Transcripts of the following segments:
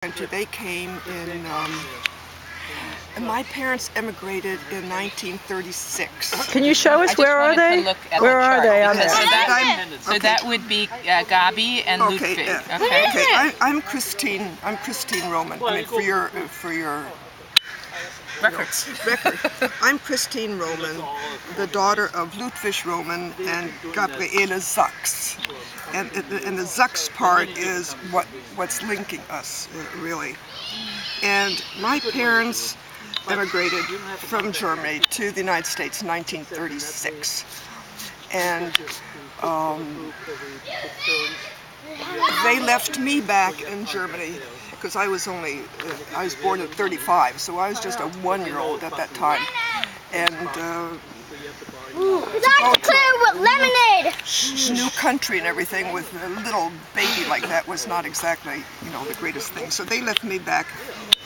They came in, and my parents emigrated in 1936. Can you show us where are they? Where are they? So that would be Gabi and Ludwig. Okay. I'm Christine. I'm Christine Roman. I mean, for your records. I'm Christine Roman, the daughter of Ludwig Roman and Gabriele Sachs. And the Sachs part is what's linking us, really. And my parents emigrated from Germany to the United States in 1936. And they left me back in Germany because I was born in 35, so I was just a 1-year-old at that time. And that's clear with lemonade! New country and everything with a little baby like that was not exactly, the greatest thing. So they left me back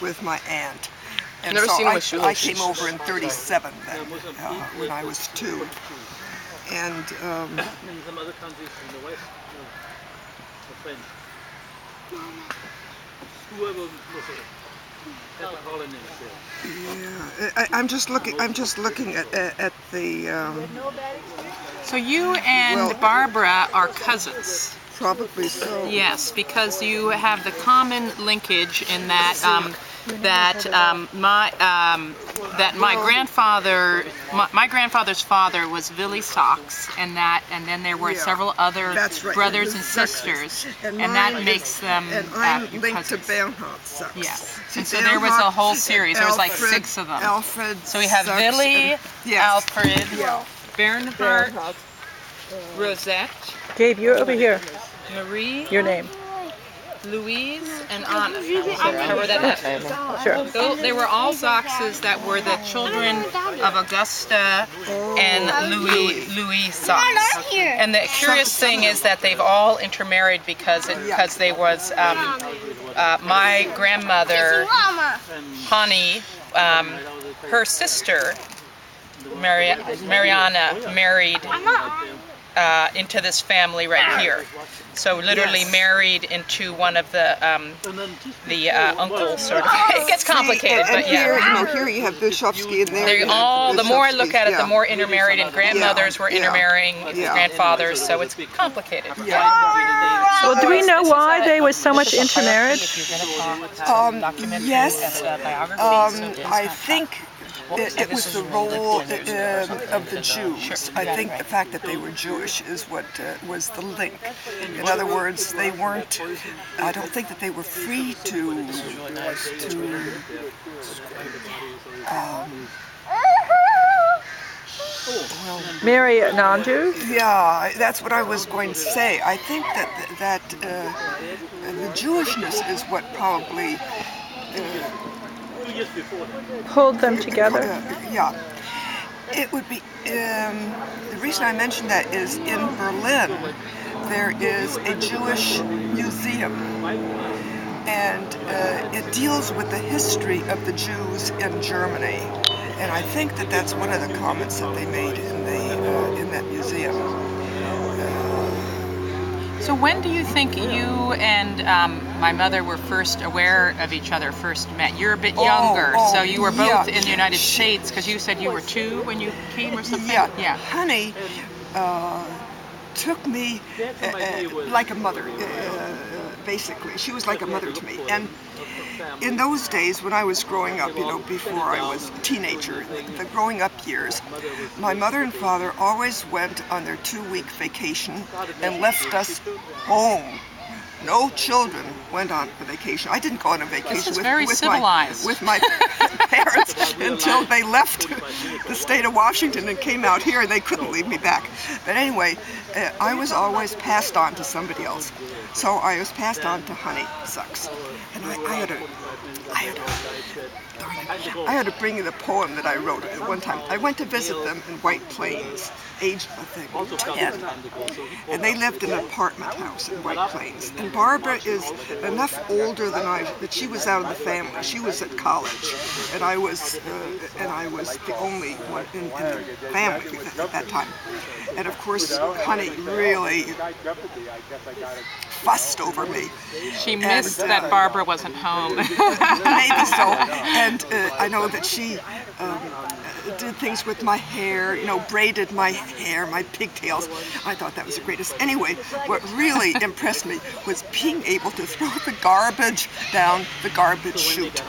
with my aunt. And so I came over in 37 then, when I was 2. And yeah, I'm just looking at the. So you and Barbara are cousins. Probably so. Yes, because you have the common linkage in that my grandfather's father was Willie Sachs, and then there were several other brothers and sisters, and that makes them. And I'm linked cousins. to Bernhard Sachs. Yes, and so there was a whole series. There was like 6 of them. Alfred. So we have Willie, Alfred, Bernhard, Rosette. Gabe, you're over here. Marie, Your name. Louise, and Anna. Cover that up. Sure. So they were all Sachses that were the children of Augusta and Louis Sachs. And the curious thing is that they've all intermarried because they was my grandmother Hanni, her sister Mariana married into this family right here. So literally married into one of the uncles, sort of. It gets complicated, but yeah. Here you have Bishovsky and there. The more I look at it, the more intermarried, and grandmothers were intermarrying with grandfathers, so it's complicated. Well, do we know why they were so much intermarried? Yes. I think it was the role of the Jews. I think the fact that they were Jewish is what was the link. In other words, they weren't, I don't think that they were free to Marry a non-Jew? Yeah, that's what I was going to say. I think that the Jewishness is what probably pulled them together? Yeah. It would be, the reason I mention that is in Berlin there is a Jewish museum, and it deals with the history of the Jews in Germany. And I think that that's one of the comments that they made in that museum. So when do you think you and my mother were first aware of each other, first met? You're a bit younger, so you were both in the United States, because you said you were 2 when you came or something? Yeah. Hanni took me like a mother, basically. She was like a mother to me. And in those days, when I was growing up, before I was a teenager, the growing up years, my mother and father always went on their 2-week vacation and left us home. No children went on a vacation. I didn't go on a vacation with my parents until they left the state of Washington and came out here, and they couldn't leave me back. But anyway, I was always passed on to somebody else. So I was passed on to Hanni Sachs. And I had to bring you the poem that I wrote at one time. I went to visit them in White Plains, aged, I think, 10. And they lived in an apartment house in White Plains. And Barbara is enough older than I, that she was out of the family. She was at college, and I was the only one in the family at that time. And of course, Hanni really fussed over me. She missed that Barbara wasn't home. Maybe so. And I know that she did things with my hair, you know, braided my hair, my pigtails. I thought that was the greatest. Anyway, what really impressed me was being able to throw the garbage down the garbage chute.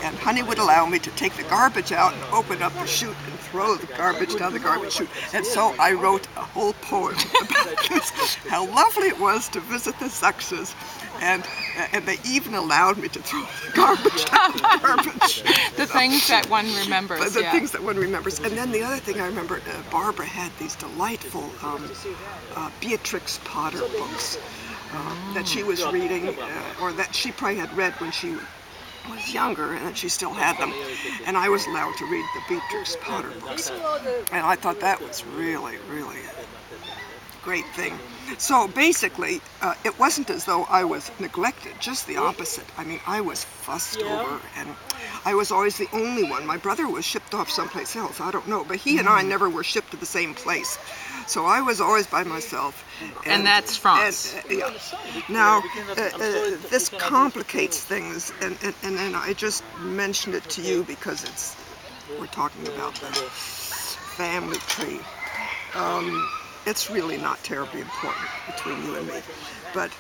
And Hanni would allow me to take the garbage out and open up the chute and throw the garbage down the garbage chute. And so I wrote a whole poem about this, how lovely it was to visit the Sachses. And they even allowed me to throw the garbage down the garbage. The things that one remembers. The things that one remembers. And then the other thing I remember, Barbara had these delightful Beatrix Potter books that she was reading, or that she probably had read when she was younger, and that she still had them. And I was allowed to read the Beatrix Potter books. And I thought that was really, really a great thing. So basically, it wasn't as though I was neglected, just the opposite. I mean, I was fussed over, and I was always the only one. My brother was shipped off someplace else, I don't know, but he and I never were shipped to the same place. So I was always by myself. And that's France. Yeah. Now, this complicates things, and I just mentioned it to you because we're talking about the family tree. It's really not terribly important between you and me, but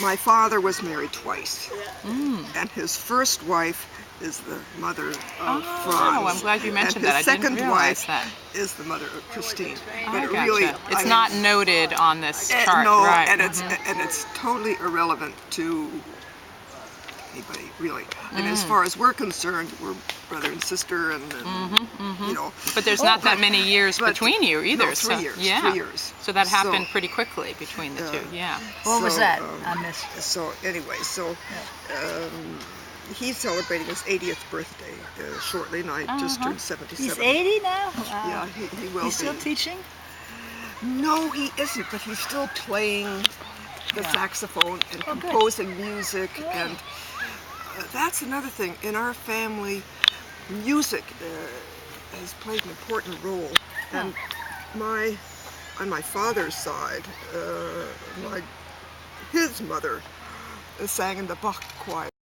my father was married twice, and his first wife is the mother of Franz. Oh, I'm glad you mentioned that. I didn't realize that. His second wife is the mother of Christine. But it really, it's not noted on this chart, no, right? and it's totally irrelevant to anybody, really. And as far as we're concerned, we're brother and sister, and you know. But there's not that many years between you either. No, 3 years. Yeah. 3 years. So that happened pretty quickly between the two. Yeah. What was that? I missed it. So anyway, he's celebrating his 80th birthday shortly, and I just turned 77. He's 80 now? Wow. Yeah, he will He's still be. teaching? No, he isn't, but he's still playing the saxophone and composing music, and that's another thing. In our family, music has played an important role. And on my father's side, his mother sang in the Bach choir.